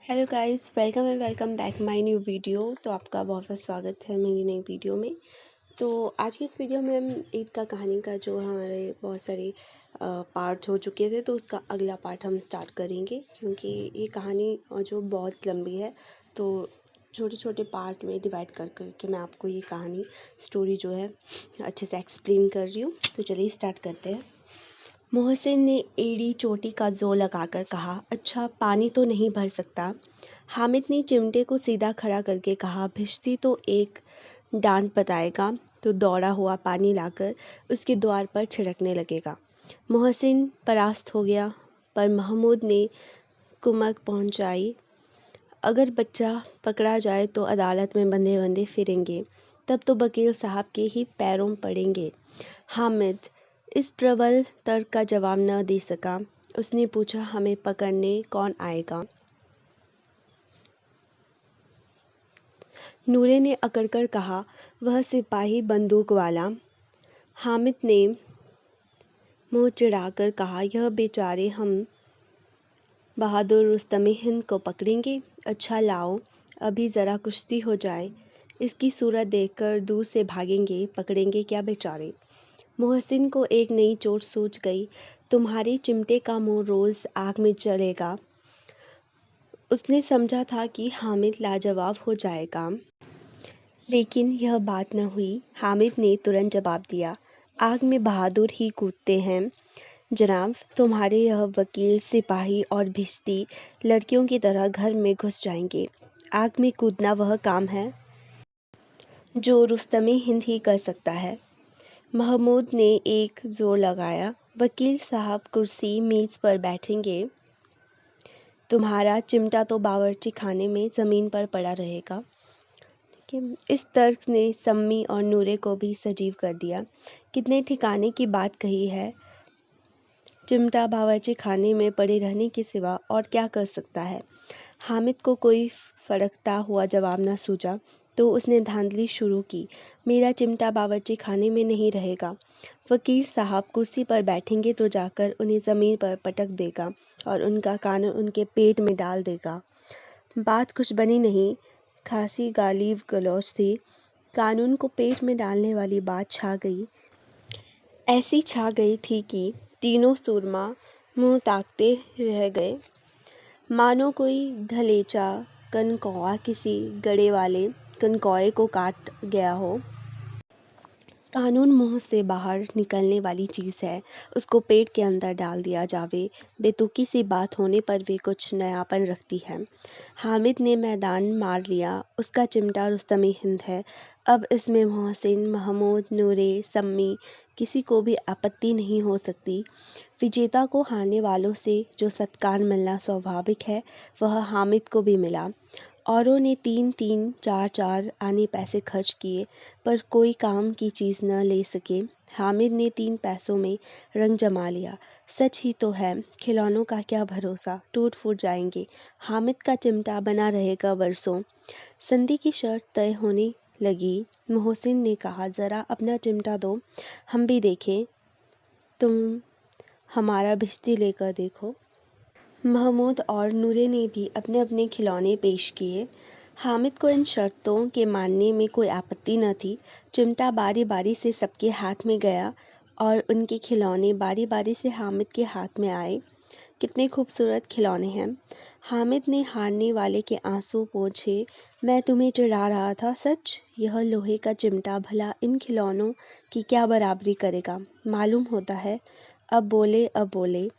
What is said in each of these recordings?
Hello guys, welcome back my new video. तो आपका बहुत बहुत स्वागत है मेरी नई वीडियो में। तो आज की इस वीडियो में हम ईद का कहानी का जो हमारे बहुत सारे पार्ट हो चुके थे, तो उसका अगला पार्ट हम स्टार्ट करेंगे, क्योंकि ये कहानी जो बहुत लंबी है। तो छोटे छोटे पार्ट में डिवाइड कर करके मैं आपको ये कहानी स्टोरी जो है अच्छे से एक्सप्लेन कर रही हूँ। तो चलिए स्टार्ट करते हैं। मोहसिन ने एड़ी चोटी का जोर लगाकर कहा, अच्छा पानी तो नहीं भर सकता। हामिद ने चिमटे को सीधा खड़ा करके कहा, भिश्ती तो एक डांट बताएगा तो दौड़ा हुआ पानी लाकर उसके द्वार पर छिड़कने लगेगा। मोहसिन परास्त हो गया, पर महमूद ने कुमक पहुंचाई, अगर बच्चा पकड़ा जाए तो अदालत में बंधे बंधे फिरेंगे, तब तो वकील साहब के ही पैरों पड़ेंगे। हामिद इस प्रबल तर्क का जवाब न दे सका। उसने पूछा, हमें पकड़ने कौन आएगा? नूरे ने अकड़कर कहा, वह सिपाही बंदूक वाला। हामिद ने मुंह चिढ़ाकर कहा, यह बेचारे हम बहादुर रुस्तमे हिंद को पकड़ेंगे। अच्छा लाओ, अभी ज़रा कुश्ती हो जाए, इसकी सूरत देखकर दूर से भागेंगे, पकड़ेंगे क्या बेचारे। मोहसिन को एक नई चोट सूझ गई। तुम्हारे चिमटे का मुंह रोज़ आग में जलेगा। उसने समझा था कि हामिद लाजवाब हो जाएगा, लेकिन यह बात न हुई। हामिद ने तुरंत जवाब दिया, आग में बहादुर ही कूदते हैं जनाब। तुम्हारे यह वकील, सिपाही और भिश्ती लड़कियों की तरह घर में घुस जाएंगे। आग में कूदना वह काम है जो रुस्तमे हिंद ही कर सकता है। महमूद ने एक जोर लगाया, वकील साहब कुर्सी मेज़ पर बैठेंगे, तुम्हारा चिमटा तो बावर्ची खाने में ज़मीन पर पड़ा रहेगा। इस तर्क ने सम्मी और नूरे को भी सजीव कर दिया। कितने ठिकाने की बात कही है। चिमटा बावर्ची खाने में पड़े रहने के सिवा और क्या कर सकता है। हामिद को कोई फड़कता हुआ जवाब न सूझा, तो उसने धांधली शुरू की, मेरा चिमटा बावर्ची खाने में नहीं रहेगा। वकील साहब कुर्सी पर बैठेंगे तो जाकर उन्हें ज़मीन पर पटक देगा और उनका कानून उनके पेट में डाल देगा। बात कुछ बनी नहीं, खासी गाली गलौज थी। कानून को पेट में डालने वाली बात छा गई। ऐसी छा गई थी कि तीनों सूरमा मुंह ताकते रह गए, मानो कोई धलेचा कनकौआ किसी गड़े वाले कनकौए को काट गया हो। कानून मुंह से बाहर निकलने वाली चीज़ है, उसको पेट के अंदर डाल दिया जावे, बेतुकी सी बात होने पर भी कुछ नयापन रखती है। हामिद ने मैदान मार लिया, उसका चिमटा रुस्तमे हिंद है। अब इसमें मोहसिन, महमूद, नूरे, सम्मी किसी को भी आपत्ति नहीं हो सकती। विजेता को हारने वालों से जो सत्कार मिलना स्वाभाविक है, वह हामिद को भी मिला। औरों ने 3-3, 4-4 आने पैसे खर्च किए, पर कोई काम की चीज़ न ले सके। हामिद ने 3 पैसों में रंग जमा लिया। सच ही तो है, खिलौनों का क्या भरोसा, टूट फूट जाएंगे। हामिद का चिमटा बना रहेगा वर्षों। संधि की शर्त तय होने लगी। मोहसिन ने कहा, ज़रा अपना चिमटा दो, हम भी देखें। तुम हमारा भिश्ती लेकर देखो। महमूद और नूरे ने भी अपने अपने खिलौने पेश किए। हामिद को इन शर्तों के मानने में कोई आपत्ति न थी। चिमटा बारी बारी से सबके हाथ में गया और उनके खिलौने बारी बारी से हामिद के हाथ में आए। कितने खूबसूरत खिलौने हैं। हामिद ने हारने वाले के आंसू पोंछे, मैं तुम्हें चिढ़ा रहा था सच। यह लोहे का चिमटा भला इन खिलौनों की क्या बराबरी करेगा, मालूम होता है। अब बोले।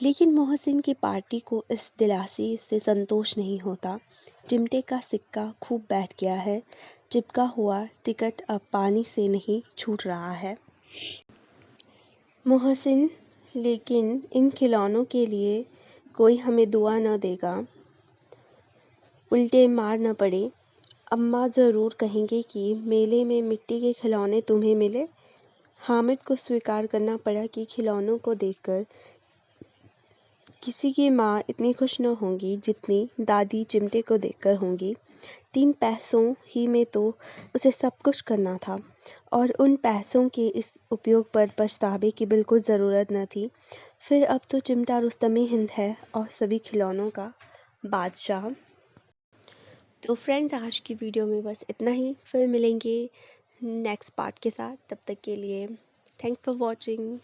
लेकिन मोहसिन की पार्टी को इस दिलासे से संतोष नहीं होता। चिमटे का सिक्का खूब बैठ गया है, चिपका हुआ टिकट अब पानी से नहीं छूट रहा है। मोहसिन, लेकिन इन खिलौनों के लिए कोई हमें दुआ न देगा, उल्टे मार न पड़े। अम्मा ज़रूर कहेंगे कि मेले में मिट्टी के खिलौने तुम्हें मिले। हामिद को स्वीकार करना पड़ा कि खिलौनों को देखकर किसी की माँ इतनी खुश न होंगी जितनी दादी चिमटे को देखकर होंगी। 3 पैसों ही में तो उसे सब कुछ करना था, और उन पैसों के इस उपयोग पर पछतावे की बिल्कुल ज़रूरत न थी। फिर अब तो चिमटा रुस्तमे हिंद है और सभी खिलौनों का बादशाह। तो फ्रेंड्स, आज की वीडियो में बस इतना ही, फिर मिलेंगे नेक्स्ट पार्ट के साथ। तब तक के लिए थैंक्स फॉर वॉचिंग।